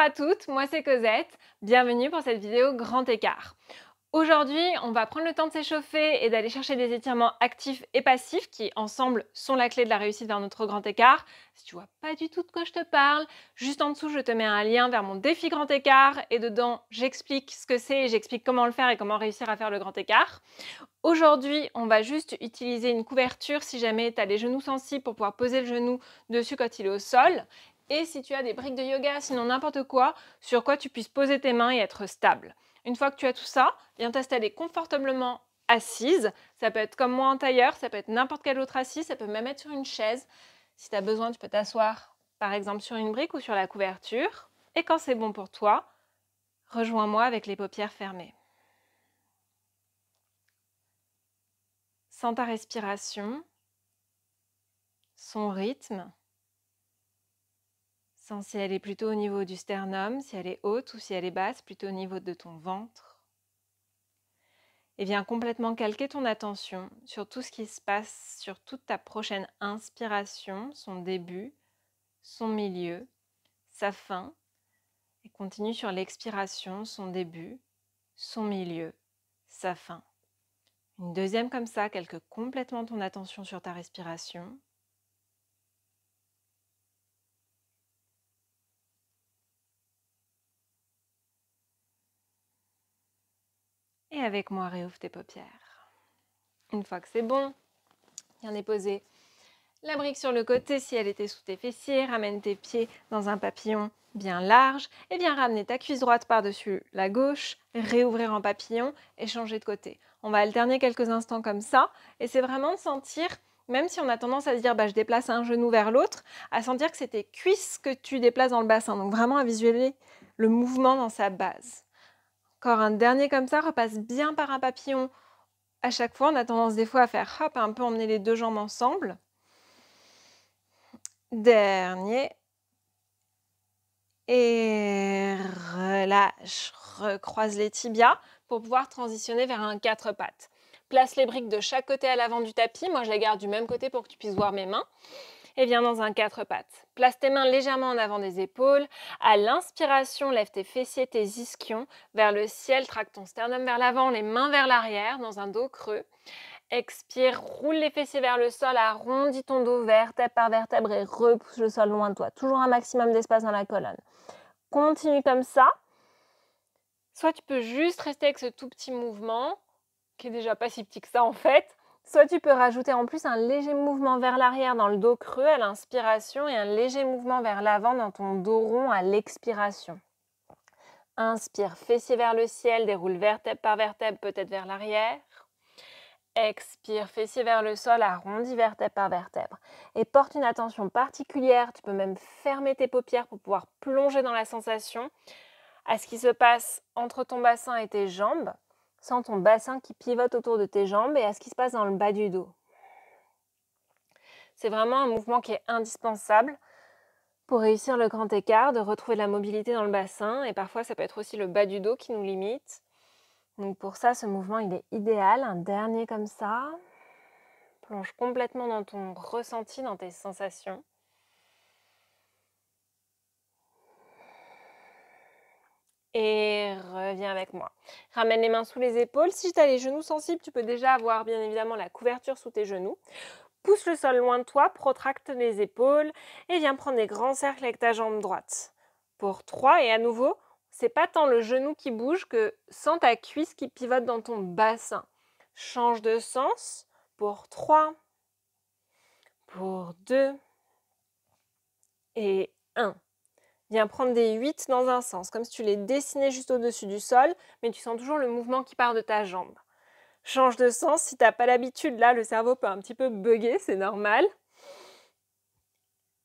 à toutes, moi c'est Cosette, bienvenue pour cette vidéo grand écart. Aujourd'hui, on va prendre le temps de s'échauffer et d'aller chercher des étirements actifs et passifs qui, ensemble, sont la clé de la réussite vers notre grand écart. Si tu vois pas du tout de quoi je te parle, juste en dessous, je te mets un lien vers mon défi grand écart et dedans, j'explique ce que c'est et j'explique comment le faire et comment réussir à faire le grand écart. Aujourd'hui, on va juste utiliser une couverture si jamais tu as les genoux sensibles pour pouvoir poser le genou dessus quand il est au sol. Et si tu as des briques de yoga, sinon n'importe quoi, sur quoi tu puisses poser tes mains et être stable. Une fois que tu as tout ça, viens t'installer confortablement assise. Ça peut être comme moi en tailleur, ça peut être n'importe quelle autre assise, ça peut même être sur une chaise. Si tu as besoin, tu peux t'asseoir par exemple sur une brique ou sur la couverture. Et quand c'est bon pour toi, rejoins-moi avec les paupières fermées. Sens ta respiration, son rythme. Sens si elle est plutôt au niveau du sternum, si elle est haute ou si elle est basse, plutôt au niveau de ton ventre. Et viens complètement calquer ton attention sur tout ce qui se passe sur toute ta prochaine inspiration, son début, son milieu, sa fin. Et continue sur l'expiration, son début, son milieu, sa fin. Une deuxième comme ça, calque complètement ton attention sur ta respiration. Et avec moi, réouvre tes paupières. Une fois que c'est bon, viens déposer la brique sur le côté si elle était sous tes fessiers. Ramène tes pieds dans un papillon bien large et viens ramener ta cuisse droite par-dessus la gauche, réouvrir en papillon et changer de côté. On va alterner quelques instants comme ça et c'est vraiment de sentir, même si on a tendance à se dire je déplace un genou vers l'autre, à sentir que c'est tes cuisses que tu déplaces dans le bassin. Donc vraiment à visualiser le mouvement dans sa base. Encore un dernier comme ça, repasse bien par un papillon. À chaque fois, on a tendance des fois à faire hop, un peu emmener les deux jambes ensemble. Dernier. Et relâche, recroise les tibias pour pouvoir transitionner vers un 4 pattes. Place les briques de chaque côté à l'avant du tapis. Moi, je les garde du même côté pour que tu puisses voir mes mains. Et viens dans un 4 pattes. Place tes mains légèrement en avant des épaules. À l'inspiration, lève tes fessiers, tes ischions vers le ciel. Traque ton sternum vers l'avant, les mains vers l'arrière dans un dos creux. Expire, roule les fessiers vers le sol, arrondis ton dos vertèbre par vertèbre et repousse le sol loin de toi. Toujours un maximum d'espace dans la colonne. Continue comme ça. Soit tu peux juste rester avec ce tout petit mouvement, qui est déjà pas si petit que ça en fait. Soit tu peux rajouter en plus un léger mouvement vers l'arrière dans le dos creux à l'inspiration et un léger mouvement vers l'avant dans ton dos rond à l'expiration. Inspire, fessiers vers le ciel, déroule vertèbre par vertèbre, peut-être vers l'arrière. Expire, fessiers vers le sol, arrondis vertèbre par vertèbre. Et porte une attention particulière, tu peux même fermer tes paupières pour pouvoir plonger dans la sensation, à ce qui se passe entre ton bassin et tes jambes. Sens ton bassin qui pivote autour de tes jambes et à ce qui se passe dans le bas du dos. C'est vraiment un mouvement qui est indispensable pour réussir le grand écart, de retrouver la mobilité dans le bassin. Et parfois, ça peut être aussi le bas du dos qui nous limite. Donc pour ça, ce mouvement, il est idéal. Un dernier comme ça. Plonge complètement dans ton ressenti, dans tes sensations. Et reviens avec moi. Ramène les mains sous les épaules. Si tu as les genoux sensibles, tu peux déjà avoir bien évidemment la couverture sous tes genoux. Pousse le sol loin de toi, protracte les épaules et viens prendre des grands cercles avec ta jambe droite. Pour 3 et à nouveau, c'est pas tant le genou qui bouge que sens ta cuisse qui pivote dans ton bassin. Change de sens pour 3, pour 2 et 1. Viens prendre des 8 dans un sens, comme si tu les dessinais juste au-dessus du sol, mais tu sens toujours le mouvement qui part de ta jambe. Change de sens, si tu n'as pas l'habitude, là, le cerveau peut un petit peu bugger, c'est normal.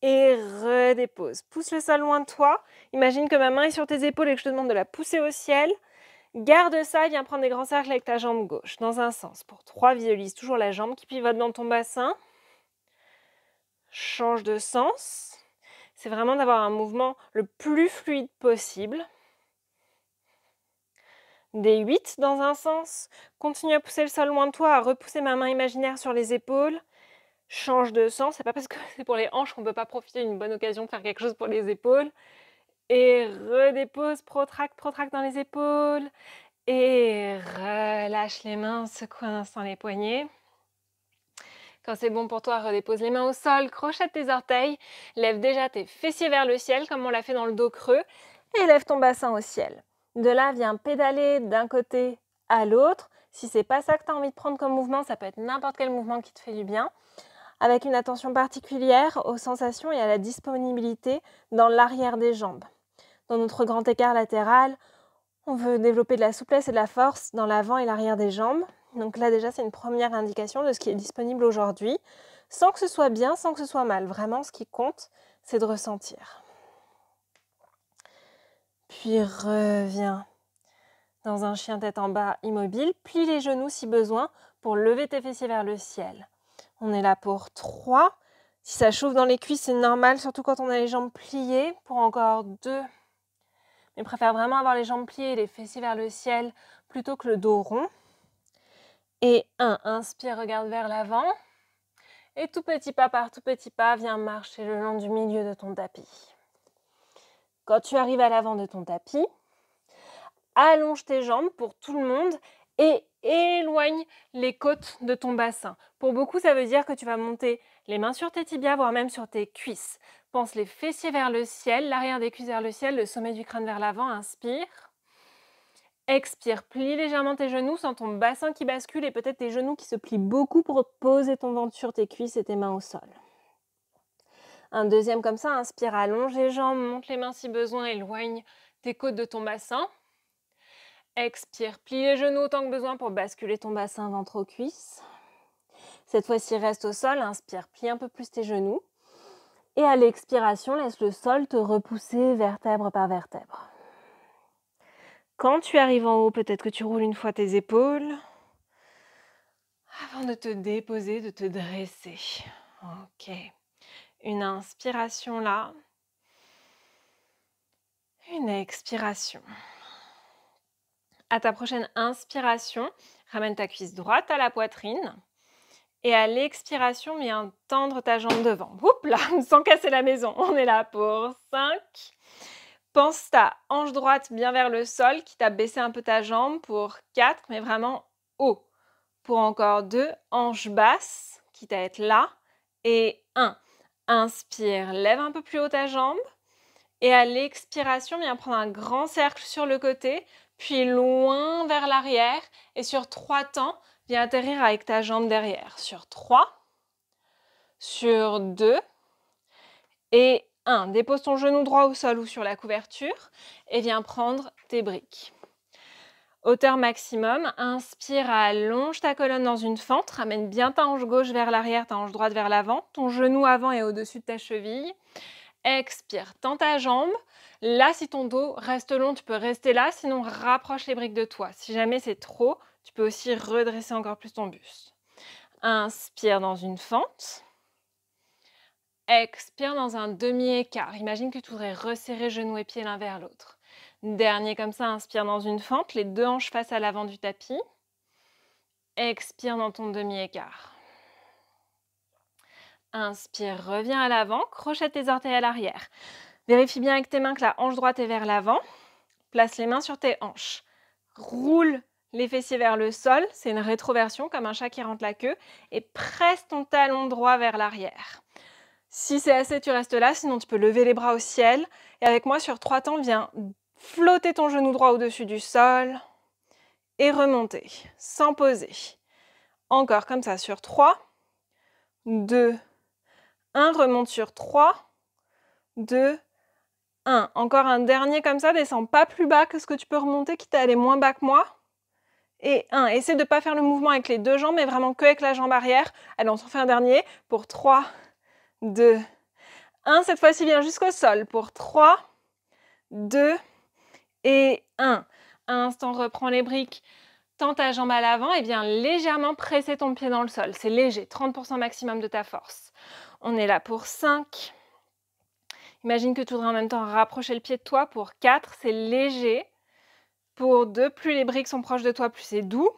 Et redépose. Pousse le sol loin de toi. Imagine que ma main est sur tes épaules et que je te demande de la pousser au ciel. Garde ça, viens prendre des grands cercles avec ta jambe gauche, dans un sens. Pour 3, visualise toujours la jambe qui pivote dans ton bassin. Change de sens. C'est vraiment d'avoir un mouvement le plus fluide possible. Des 8 dans un sens. Continue à pousser le sol loin de toi, à repousser ma main imaginaire sur les épaules. Change de sens. C'est pas parce que c'est pour les hanches qu'on ne peut pas profiter d'une bonne occasion de faire quelque chose pour les épaules. Et redépose, protracte, protracte dans les épaules. Et relâche les mains, secoue un instant les poignets. Quand c'est bon pour toi, redépose les mains au sol, crochette tes orteils, lève déjà tes fessiers vers le ciel comme on l'a fait dans le dos creux et lève ton bassin au ciel. De là, viens pédaler d'un côté à l'autre. Si c'est pas ça que tu as envie de prendre comme mouvement, ça peut être n'importe quel mouvement qui te fait du bien, avec une attention particulière aux sensations et à la disponibilité dans l'arrière des jambes. Dans notre grand écart latéral, on veut développer de la souplesse et de la force dans l'avant et l'arrière des jambes. Donc là déjà, c'est une première indication de ce qui est disponible aujourd'hui, sans que ce soit bien, sans que ce soit mal. Vraiment, ce qui compte, c'est de ressentir. Puis reviens dans un chien tête en bas immobile. Plie les genoux si besoin pour lever tes fessiers vers le ciel. On est là pour 3. Si ça chauffe dans les cuisses, c'est normal, surtout quand on a les jambes pliées. Pour encore 2. Mais préfère vraiment avoir les jambes pliées et les fessiers vers le ciel plutôt que le dos rond. Et 1, inspire, regarde vers l'avant. Et tout petit pas par tout petit pas, viens marcher le long du milieu de ton tapis. Quand tu arrives à l'avant de ton tapis, allonge tes jambes pour tout le monde et éloigne les côtes de ton bassin. Pour beaucoup, ça veut dire que tu vas monter les mains sur tes tibias, voire même sur tes cuisses. Pense les fessiers vers le ciel, l'arrière des cuisses vers le ciel, le sommet du crâne vers l'avant. Inspire. Expire, plie légèrement tes genoux, sens ton bassin qui bascule et peut-être tes genoux qui se plient beaucoup pour poser ton ventre sur tes cuisses et tes mains au sol. Un deuxième comme ça, inspire, allonge les jambes, monte les mains si besoin, éloigne tes côtes de ton bassin. Expire, plie les genoux autant que besoin pour basculer ton bassin ventre aux cuisses. Cette fois-ci, reste au sol, inspire, plie un peu plus tes genoux. Et à l'expiration, laisse le sol te repousser vertèbre par vertèbre. Quand tu arrives en haut, peut-être que tu roules une fois tes épaules avant de te déposer, de te dresser. Ok. Une inspiration là. Une expiration. À ta prochaine inspiration, ramène ta cuisse droite à la poitrine. Et à l'expiration, viens tendre ta jambe devant. Oups là, sans casser la maison. On est là pour 5. Pense ta hanche droite bien vers le sol, quitte à baisser un peu ta jambe pour 4, mais vraiment haut. Pour encore 2, hanche basse, quitte à être là. Et 1. Inspire, lève un peu plus haut ta jambe. Et à l'expiration, viens prendre un grand cercle sur le côté, puis loin vers l'arrière. Et sur 3 temps, viens atterrir avec ta jambe derrière. Sur 3, sur 2 et 1. Dépose ton genou droit au sol ou sur la couverture et viens prendre tes briques. Hauteur maximum, inspire, allonge ta colonne dans une fente, ramène bien ta hanche gauche vers l'arrière, ta hanche droite vers l'avant, ton genou avant est au-dessus de ta cheville. Expire, tends ta jambe. Là, si ton dos reste long, tu peux rester là, sinon rapproche les briques de toi. Si jamais c'est trop, tu peux aussi redresser encore plus ton buste. Inspire dans une fente. Expire dans un demi-écart. Imagine que tu voudrais resserrer genoux et pieds l'un vers l'autre. Dernier comme ça, inspire dans une fente, les 2 hanches face à l'avant du tapis. Expire dans ton demi-écart. Inspire, reviens à l'avant, crochette tes orteils à l'arrière. Vérifie bien avec tes mains que la hanche droite est vers l'avant. Place les mains sur tes hanches. Roule les fessiers vers le sol, c'est une rétroversion comme un chat qui rentre la queue. Et presse ton talon droit vers l'arrière. Si c'est assez, tu restes là, sinon tu peux lever les bras au ciel. Et avec moi, sur 3 temps, viens flotter ton genou droit au-dessus du sol et remonter, sans poser. Encore comme ça, sur 3, 2, 1, remonte sur 3, 2, 1. Encore un dernier comme ça, descends pas plus bas que ce que tu peux remonter, quitte à aller moins bas que moi. Et 1. Essaie de ne pas faire le mouvement avec les 2 jambes, mais vraiment que avec la jambe arrière. Allez, on s'en fait un dernier pour 3, 2, 1. Cette fois-ci, viens jusqu'au sol pour 3, 2 et 1. Un instant, reprends les briques. Tends ta jambe à l'avant et viens légèrement presser ton pied dans le sol. C'est léger, 30% maximum de ta force. On est là pour 5. Imagine que tu voudrais en même temps rapprocher le pied de toi pour 4. C'est léger. Pour 2, plus les briques sont proches de toi, plus c'est doux.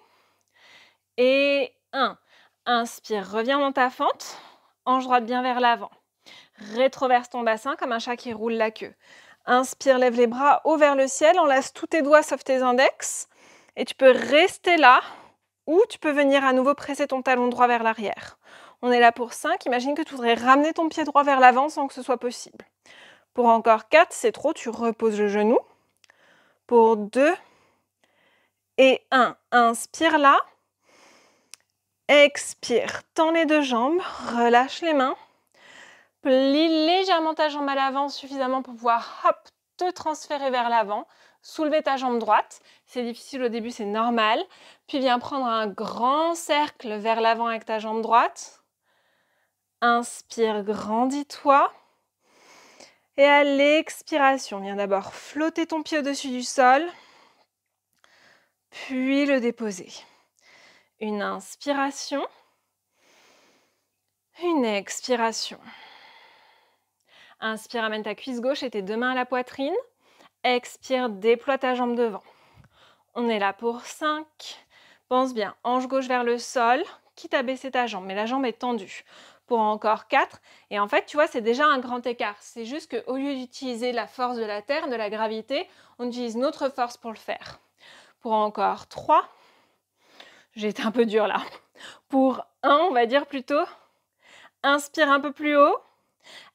Et 1. Inspire, reviens dans ta fente. Hanche droite bien vers l'avant. Rétroverse ton bassin comme un chat qui roule la queue. Inspire, lève les bras haut vers le ciel, enlace tous tes doigts sauf tes index. Et tu peux rester là ou tu peux venir à nouveau presser ton talon droit vers l'arrière. On est là pour 5. Imagine que tu voudrais ramener ton pied droit vers l'avant sans que ce soit possible. Pour encore 4, c'est trop, tu reposes le genou. Pour 2 et 1. Inspire là. Expire, tends les deux jambes, relâche les mains. Plie légèrement ta jambe à l'avant, suffisamment pour pouvoir hop, te transférer vers l'avant. Soulever ta jambe droite. C'est difficile au début, c'est normal. Puis viens prendre un grand cercle vers l'avant avec ta jambe droite. Inspire, grandis-toi. Et à l'expiration, viens d'abord flotter ton pied au-dessus du sol, puis le déposer. Une inspiration, une expiration. Inspire, amène ta cuisse gauche et tes deux mains à la poitrine. Expire, déploie ta jambe devant. On est là pour 5. Pense bien, hanche gauche vers le sol, quitte à baisser ta jambe, mais la jambe est tendue. Pour encore 4. Et en fait, tu vois, c'est déjà un grand écart. C'est juste qu'au lieu d'utiliser la force de la terre, de la gravité, on utilise notre force pour le faire. Pour encore 3. J'ai été un peu dure là. Pour 1, on va dire plutôt. Inspire un peu plus haut.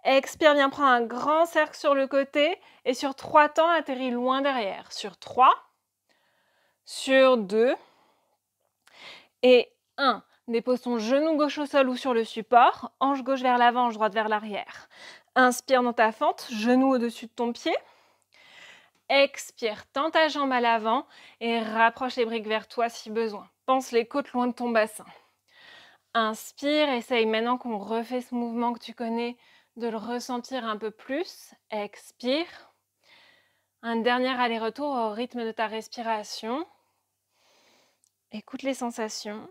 Expire, viens prendre un grand cercle sur le côté. Et sur 3 temps, atterris loin derrière. Sur 3. Sur 2. Et 1. Dépose ton genou gauche au sol ou sur le support. Hanche gauche vers l'avant, hanche droite vers l'arrière. Inspire dans ta fente, genou au-dessus de ton pied. Expire, tends ta jambe à l'avant et rapproche les briques vers toi si besoin. Pense les côtes loin de ton bassin. Inspire, essaye maintenant qu'on refait ce mouvement que tu connais de le ressentir un peu plus. Expire. Un dernier aller-retour au rythme de ta respiration. Écoute les sensations.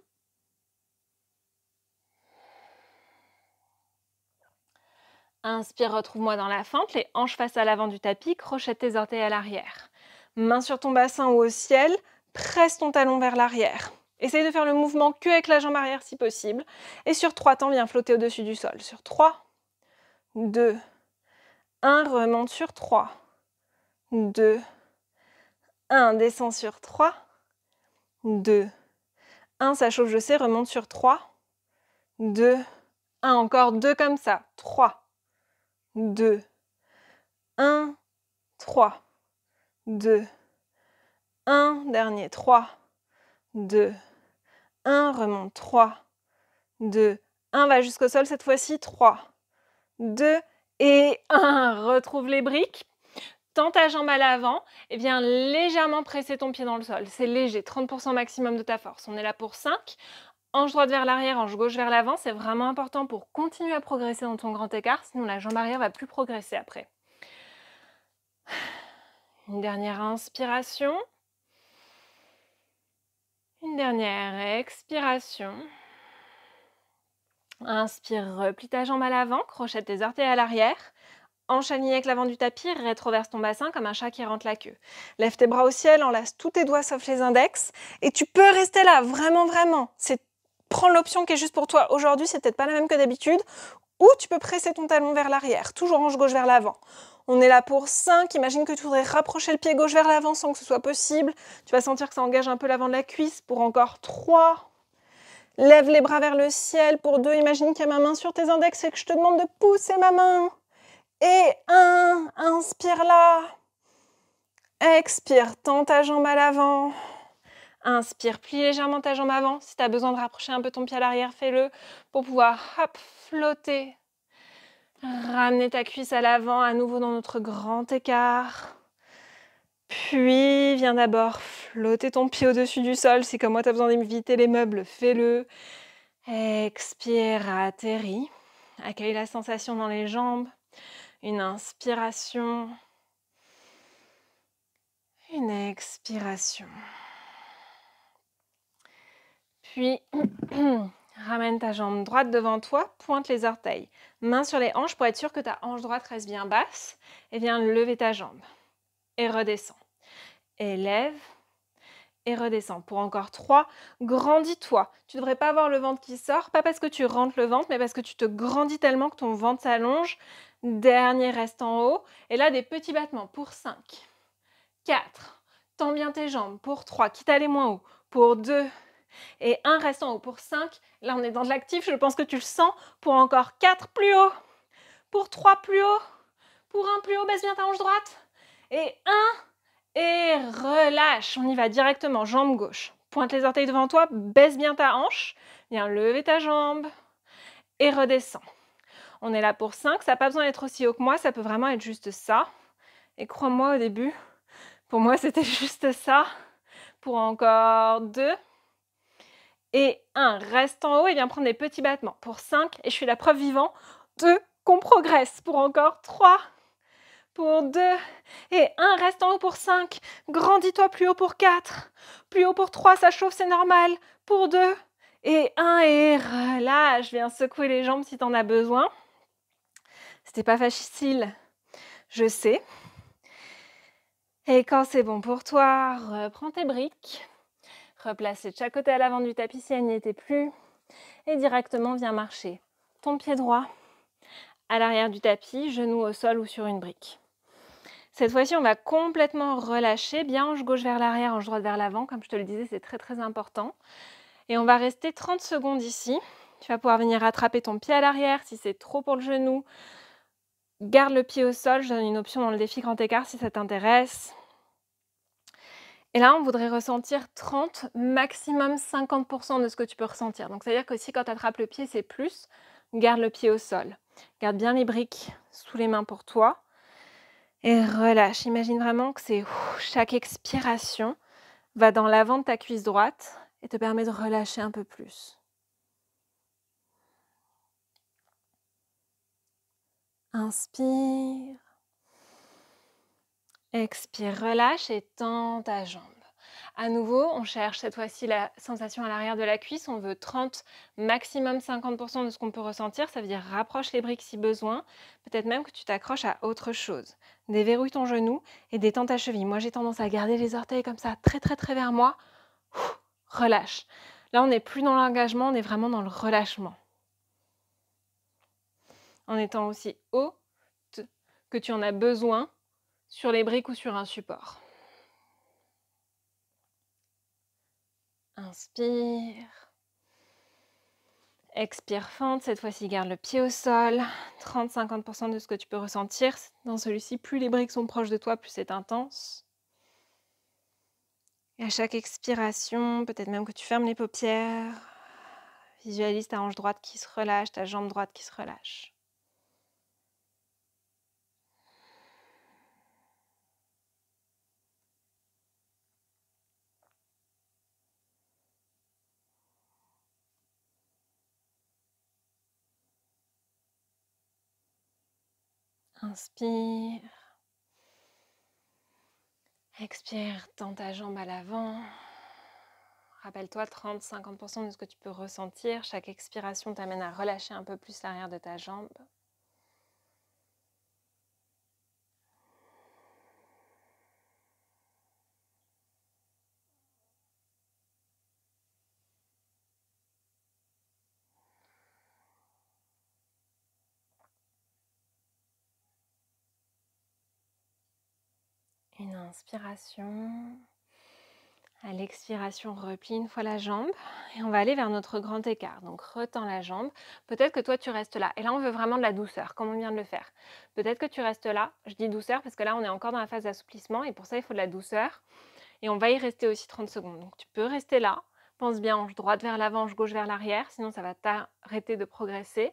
Inspire, retrouve-moi dans la fente, les hanches face à l'avant du tapis, crochette tes orteils à l'arrière. Main sur ton bassin ou au ciel, presse ton talon vers l'arrière. Essaye de faire le mouvement que avec la jambe arrière si possible. Et sur 3 temps, viens flotter au-dessus du sol. Sur 3, 2, 1, remonte sur 3, 2, 1, descend sur 3, 2, 1, ça chauffe, je sais, remonte sur 3, 2, 1, encore 2 comme ça, 3, 2, 1, 3, 2, 1, dernier, 3, 2, 1, remonte, 3, 2, 1, va jusqu'au sol cette fois-ci, 3, 2 et 1, retrouve les briques, tends ta jambe à l'avant et viens légèrement presser ton pied dans le sol, c'est léger, 30% maximum de ta force, on est là pour 5, hanche droite vers l'arrière, hanche gauche vers l'avant, c'est vraiment important pour continuer à progresser dans ton grand écart, sinon la jambe arrière va plus progresser après. Une dernière inspiration. Une dernière expiration. Inspire, replie ta jambe à l'avant, crochette tes orteils à l'arrière. Hanche alignée avec l'avant du tapis, rétroverse ton bassin comme un chat qui rentre la queue. Lève tes bras au ciel, enlace tous tes doigts sauf les index. Et tu peux rester là, vraiment, vraiment. Prends l'option qui est juste pour toi. Aujourd'hui, c'est peut-être pas la même que d'habitude. Ou tu peux presser ton talon vers l'arrière, toujours hanche gauche vers l'avant. On est là pour 5. Imagine que tu voudrais rapprocher le pied gauche vers l'avant sans que ce soit possible. Tu vas sentir que ça engage un peu l'avant de la cuisse. Pour encore 3. Lève les bras vers le ciel. Pour 2, imagine qu'il y a ma main sur tes index et que je te demande de pousser ma main. Et 1. Inspire là. Expire, tends ta jambe à l'avant. Inspire, plie légèrement ta jambe avant. Si tu as besoin de rapprocher un peu ton pied à l'arrière, fais-le pour pouvoir hop, flotter. Ramener ta cuisse à l'avant, à nouveau dans notre grand écart. Puis, viens d'abord flotter ton pied au-dessus du sol. Si comme moi, tu as besoin d'éviter les meubles, fais-le. Expire, atterris. Accueille la sensation dans les jambes. Une inspiration. Une expiration. Puis, ramène ta jambe droite devant toi, pointe les orteils. Main sur les hanches pour être sûr que ta hanche droite reste bien basse. Et viens lever ta jambe. Et redescends. Élève. Et redescends. Pour encore 3, grandis-toi. Tu ne devrais pas avoir le ventre qui sort, pas parce que tu rentres le ventre, mais parce que tu te grandis tellement que ton ventre s'allonge. Dernier reste en haut. Et là, des petits battements pour 5, 4. Tends bien tes jambes pour 3, quitte à aller moins haut. Pour 2 et 1, reste en haut. Pour 5, là on est dans de l'actif, je pense que tu le sens. Pour encore 4, plus haut. Pour 3, plus haut. Pour 1, plus haut, baisse bien ta hanche droite. Et 1, et relâche. On y va directement, jambe gauche. Pointe les orteils devant toi, baisse bien ta hanche. Viens lever ta jambe et redescends. On est là pour 5, ça n'a pas besoin d'être aussi haut que moi, ça peut vraiment être juste ça. Et crois-moi, au début, pour moi, c'était juste ça. Pour encore 2 et 1. Reste en haut et viens prendre des petits battements. Pour 5, et je suis la preuve vivante qu'on progresse. Pour encore 3, pour 2 et 1. Reste en haut pour 5. Grandis-toi plus haut pour 4. Plus haut pour 3, ça chauffe, c'est normal. Pour 2 et 1 et relâche. Viens secouer les jambes si tu en as besoin. C'était pas facile, je sais. Et quand c'est bon pour toi, reprends tes briques. Replace de chaque côté à l'avant du tapis si elle n'y était plus. Et directement, viens marcher ton pied droit à l'arrière du tapis, genou au sol ou sur une brique. Cette fois-ci, on va complètement relâcher, bien hanche gauche vers l'arrière, hanche droite vers l'avant. Comme je te le disais, c'est très très important. Et on va rester 30 secondes ici. Tu vas pouvoir venir rattraper ton pied à l'arrière si c'est trop pour le genou. Garde le pied au sol, je donne une option dans le défi grand écart si ça t'intéresse. Et là, on voudrait ressentir 30, maximum 50% de ce que tu peux ressentir. Donc, c'est-à-dire que si quand tu attrapes le pied, c'est plus, garde le pied au sol. Garde bien les briques sous les mains pour toi. Et relâche. Imagine vraiment que c'est chaque expiration va dans l'avant de ta cuisse droite et te permet de relâcher un peu plus. Inspire. Expire, relâche et tends ta jambe. À nouveau, on cherche cette fois-ci la sensation à l'arrière de la cuisse. On veut 30, maximum 50% de ce qu'on peut ressentir. Ça veut dire rapproche les briques si besoin. Peut-être même que tu t'accroches à autre chose. Déverrouille ton genou et détends ta cheville. Moi, j'ai tendance à garder les orteils comme ça, très très très vers moi. Relâche. Là, on n'est plus dans l'engagement, on est vraiment dans le relâchement. En étant aussi haut que tu en as besoin sur les briques ou sur un support. Inspire. Expire, fente. Cette fois-ci, garde le pied au sol. 30-50% de ce que tu peux ressentir. Dans celui-ci, plus les briques sont proches de toi, plus c'est intense. Et à chaque expiration, peut-être même que tu fermes les paupières. Visualise ta hanche droite qui se relâche, ta jambe droite qui se relâche. Inspire. Expire, tends ta jambe à l'avant. Rappelle-toi, 30-50% de ce que tu peux ressentir. Chaque expiration t'amène à relâcher un peu plus l'arrière de ta jambe. Une inspiration. À l'expiration, replie une fois la jambe et on va aller vers notre grand écart. Donc retends la jambe. Peut-être que toi tu restes là. Et là on veut vraiment de la douceur, comme on vient de le faire. Peut-être que tu restes là. Je dis douceur parce que là on est encore dans la phase d'assouplissement et pour ça il faut de la douceur. Et on va y rester aussi 30 secondes. Donc tu peux rester là. Pense bien, hanche droite vers l'avant, hanche gauche vers l'arrière. Sinon ça va t'arrêter de progresser.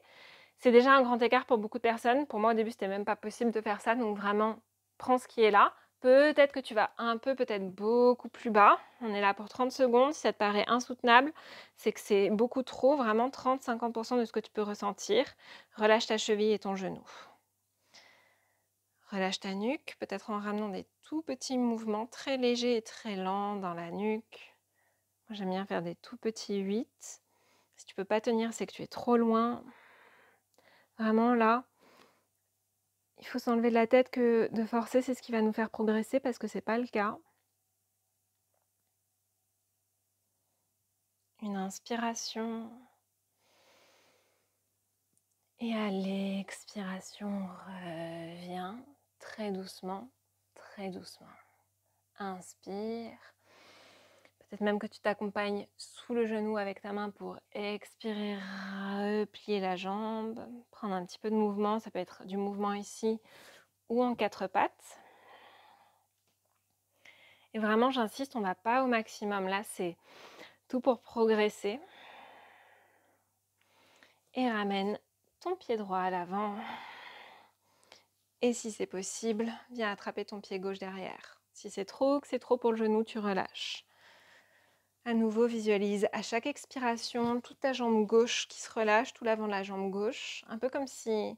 C'est déjà un grand écart pour beaucoup de personnes. Pour moi au début c'était même pas possible de faire ça. Donc vraiment prends ce qui est là. Peut-être que tu vas un peu, peut-être beaucoup plus bas. On est là pour 30 secondes. Si ça te paraît insoutenable, c'est que c'est beaucoup trop, vraiment 30-50% de ce que tu peux ressentir. Relâche ta cheville et ton genou. Relâche ta nuque, peut-être en ramenant des tout petits mouvements très légers et très lents dans la nuque. Moi, j'aime bien faire des tout petits 8. Si tu ne peux pas tenir, c'est que tu es trop loin. Vraiment là, il faut s'enlever de la tête que de forcer, c'est ce qui va nous faire progresser parce que ce n'est pas le cas. Une inspiration Et à l'expiration, reviens très doucement, très doucement. Inspire. Peut-être même que tu t'accompagnes sous le genou avec ta main pour expirer, replier la jambe, prendre un petit peu de mouvement. Ça peut être du mouvement ici ou en quatre pattes. Et vraiment, j'insiste, on ne va pas au maximum. Là, c'est tout pour progresser. Et ramène ton pied droit à l'avant. Et si c'est possible, viens attraper ton pied gauche derrière. Si c'est trop, que c'est trop pour le genou, tu relâches. À nouveau, visualise à chaque expiration toute ta jambe gauche qui se relâche, tout l'avant de la jambe gauche. Un peu comme si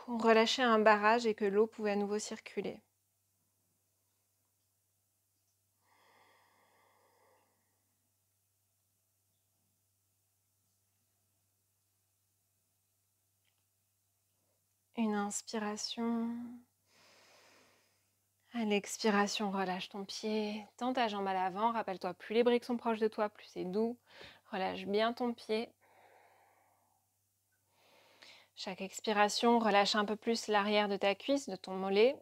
on relâchait un barrage et que l'eau pouvait à nouveau circuler. Une inspiration. À l'expiration, relâche ton pied, tends ta jambe à l'avant. Rappelle-toi, plus les briques sont proches de toi, plus c'est doux. Relâche bien ton pied. Chaque expiration, relâche un peu plus l'arrière de ta cuisse, de ton mollet.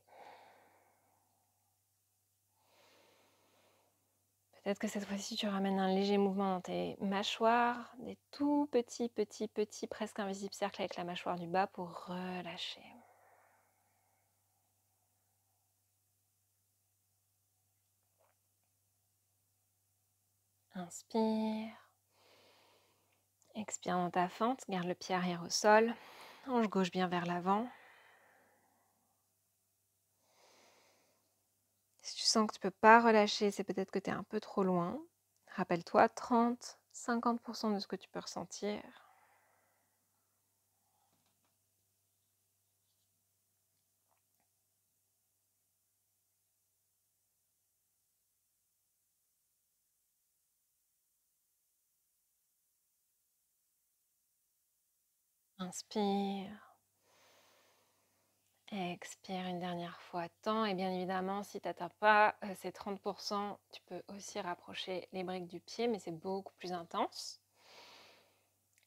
Peut-être que cette fois-ci, tu ramènes un léger mouvement dans tes mâchoires, des tout petits, presque invisibles cercles avec la mâchoire du bas pour relâcher. Inspire. Expire dans ta fente, garde le pied arrière au sol, hanche gauche bien vers l'avant. Si tu sens que tu ne peux pas relâcher, c'est peut-être que tu es un peu trop loin. Rappelle-toi, 30-50% de ce que tu peux ressentir. Inspire. Expire une dernière fois, tends. Et bien évidemment, si tu n'atteins pas ces 30%, tu peux aussi rapprocher les briques du pied, mais c'est beaucoup plus intense.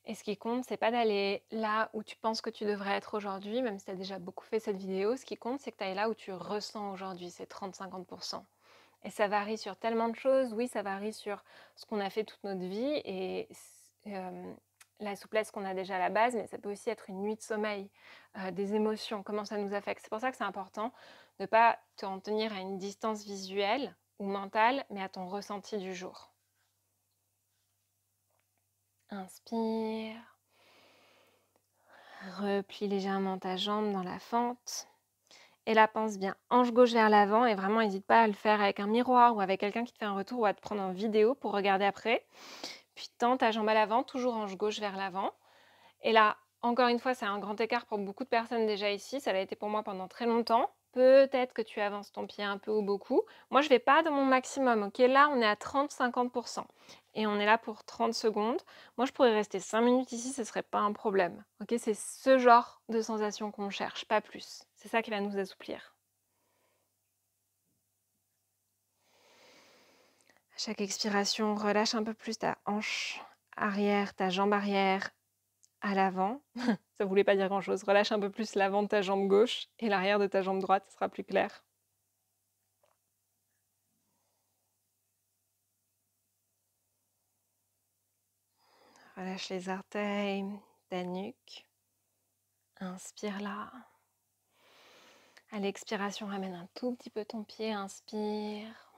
Et ce qui compte, c'est pas d'aller là où tu penses que tu devrais être aujourd'hui, même si tu as déjà beaucoup fait cette vidéo. Ce qui compte, c'est que tu ailles là où tu ressens aujourd'hui, ces 30-50%. Et ça varie sur tellement de choses. Oui, ça varie sur ce qu'on a fait toute notre vie et la souplesse qu'on a déjà à la base, mais ça peut aussi être une nuit de sommeil, des émotions, comment ça nous affecte. C'est pour ça que c'est important de ne pas t'en tenir à une distance visuelle ou mentale, mais à ton ressenti du jour. Inspire. Replie légèrement ta jambe dans la fente. Et là, pense bien, hanche gauche vers l'avant et vraiment n'hésite pas à le faire avec un miroir ou avec quelqu'un qui te fait un retour ou à te prendre en vidéo pour regarder après. Puis tends ta jambe à l'avant, toujours hanche gauche vers l'avant. Et là, encore une fois, c'est un grand écart pour beaucoup de personnes déjà ici. Ça l'a été pour moi pendant très longtemps. Peut-être que tu avances ton pied un peu ou beaucoup. Moi, je ne vais pas dans mon maximum. Ok, là, on est à 30-50%. Et on est là pour 30 secondes. Moi, je pourrais rester 5 minutes ici, ce ne serait pas un problème. Ok, c'est ce genre de sensation qu'on cherche, pas plus. C'est ça qui va nous assouplir. À chaque expiration, relâche un peu plus ta hanche arrière, ta jambe arrière à l'avant. Ça voulait pas dire grand-chose. Relâche un peu plus l'avant de ta jambe gauche et l'arrière de ta jambe droite, ce sera plus clair. Relâche les orteils, ta nuque. Inspire là. À l'expiration, ramène un tout petit peu ton pied. Inspire.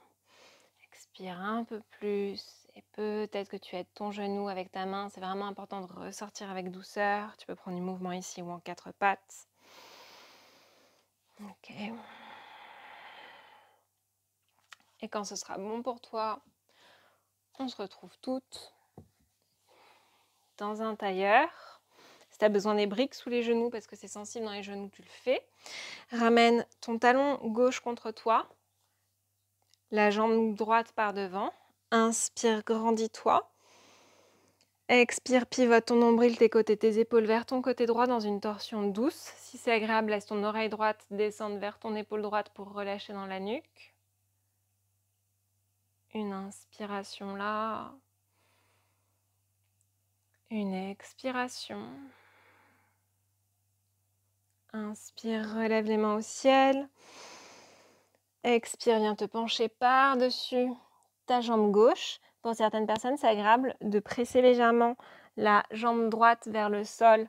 Expire un peu plus. Et peut-être que tu aides ton genou avec ta main. C'est vraiment important de ressortir avec douceur. Tu peux prendre du mouvement ici ou en quatre pattes. Ok. Et quand ce sera bon pour toi, on se retrouve toutes dans un tailleur. Si tu as besoin des briques sous les genoux parce que c'est sensible dans les genoux, tu le fais. Ramène ton talon gauche contre toi, la jambe droite par devant. Inspire, grandis-toi. Expire, pivote ton nombril, tes côtés, tes épaules vers ton côté droit dans une torsion douce. Si c'est agréable, laisse ton oreille droite descendre vers ton épaule droite pour relâcher dans la nuque. Une inspiration là. Une expiration. Inspire, relève les mains au ciel. Expire, viens te pencher par-dessus ta jambe gauche. Pour certaines personnes, c'est agréable de presser légèrement la jambe droite vers le sol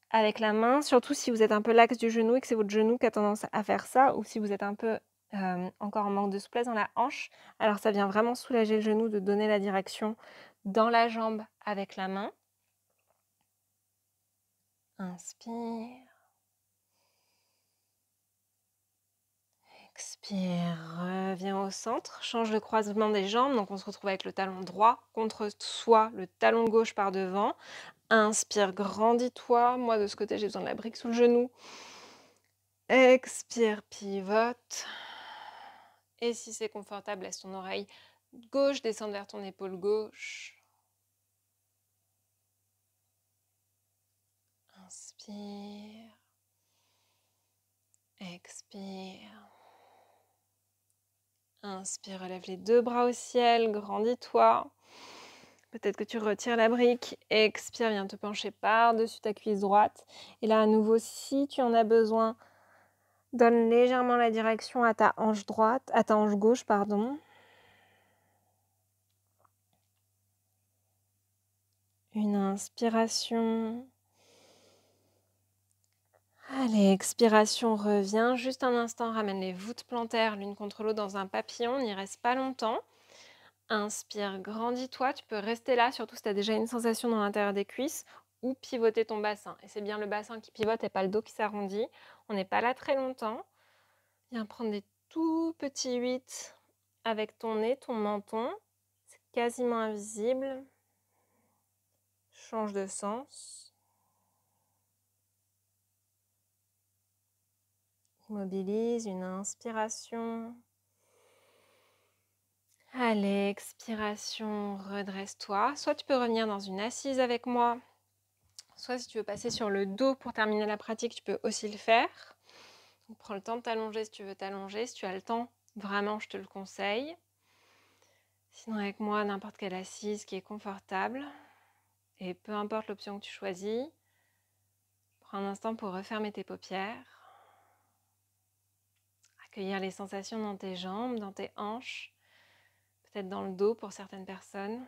avec la main, surtout si vous êtes un peu l'axe du genou et que c'est votre genou qui a tendance à faire ça, ou si vous êtes un peu encore en manque de souplesse dans la hanche. Alors ça vient vraiment soulager le genou de donner la direction dans la jambe avec la main. Inspire. Expire, reviens au centre, change le croisement des jambes, donc on se retrouve avec le talon droit contre soi, le talon gauche par devant. Inspire, grandis-toi. Moi, de ce côté, j'ai besoin de la brique sous le genou. Expire, pivote. Et si c'est confortable, laisse ton oreille gauche descendre vers ton épaule gauche. Inspire. Expire. Inspire, relève les deux bras au ciel, grandis-toi. Peut-être que tu retires la brique. Expire, viens te pencher par-dessus ta cuisse droite. Et là, à nouveau, si tu en as besoin, donne légèrement la direction à ta hanche droite, à ta hanche gauche, pardon. Une inspiration. Allez, expiration, reviens. Juste un instant, ramène les voûtes plantaires l'une contre l'autre dans un papillon. N'y reste pas longtemps. Inspire, grandis-toi. Tu peux rester là, surtout si tu as déjà une sensation dans l'intérieur des cuisses, ou pivoter ton bassin. Et c'est bien le bassin qui pivote et pas le dos qui s'arrondit. On n'est pas là très longtemps. Viens prendre des tout petits 8 avec ton nez, ton menton. C'est quasiment invisible. Change de sens. Immobilise, une inspiration. Allez, expiration, redresse-toi. Soit tu peux revenir dans une assise avec moi, soit si tu veux passer sur le dos pour terminer la pratique, tu peux aussi le faire. Donc, prends le temps de t'allonger si tu veux t'allonger. Si tu as le temps, vraiment, je te le conseille. Sinon, avec moi, n'importe quelle assise qui est confortable. Et peu importe l'option que tu choisis, prends un instant pour refermer tes paupières. Accueillir les sensations dans tes jambes, dans tes hanches, peut-être dans le dos pour certaines personnes.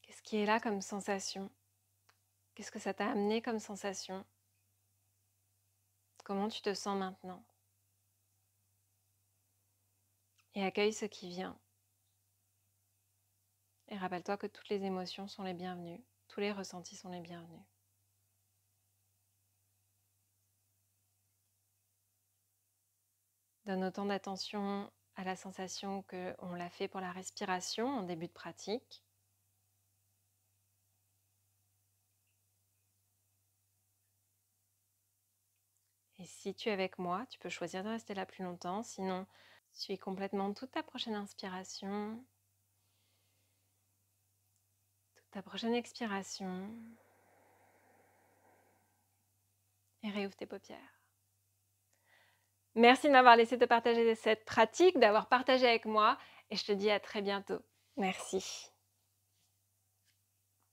Qu'est-ce qui est là comme sensation? Qu'est-ce que ça t'a amené comme sensation? Comment tu te sens maintenant? Et accueille ce qui vient. Et rappelle-toi que toutes les émotions sont les bienvenues, tous les ressentis sont les bienvenus. Donne autant d'attention à la sensation qu'on l'a fait pour la respiration en début de pratique. Et si tu es avec moi, tu peux choisir de rester là plus longtemps, sinon suis complètement toute ta prochaine inspiration, toute ta prochaine expiration et réouvre tes paupières. Merci de m'avoir laissé te partager cette pratique, d'avoir partagé avec moi et je te dis à très bientôt. Merci.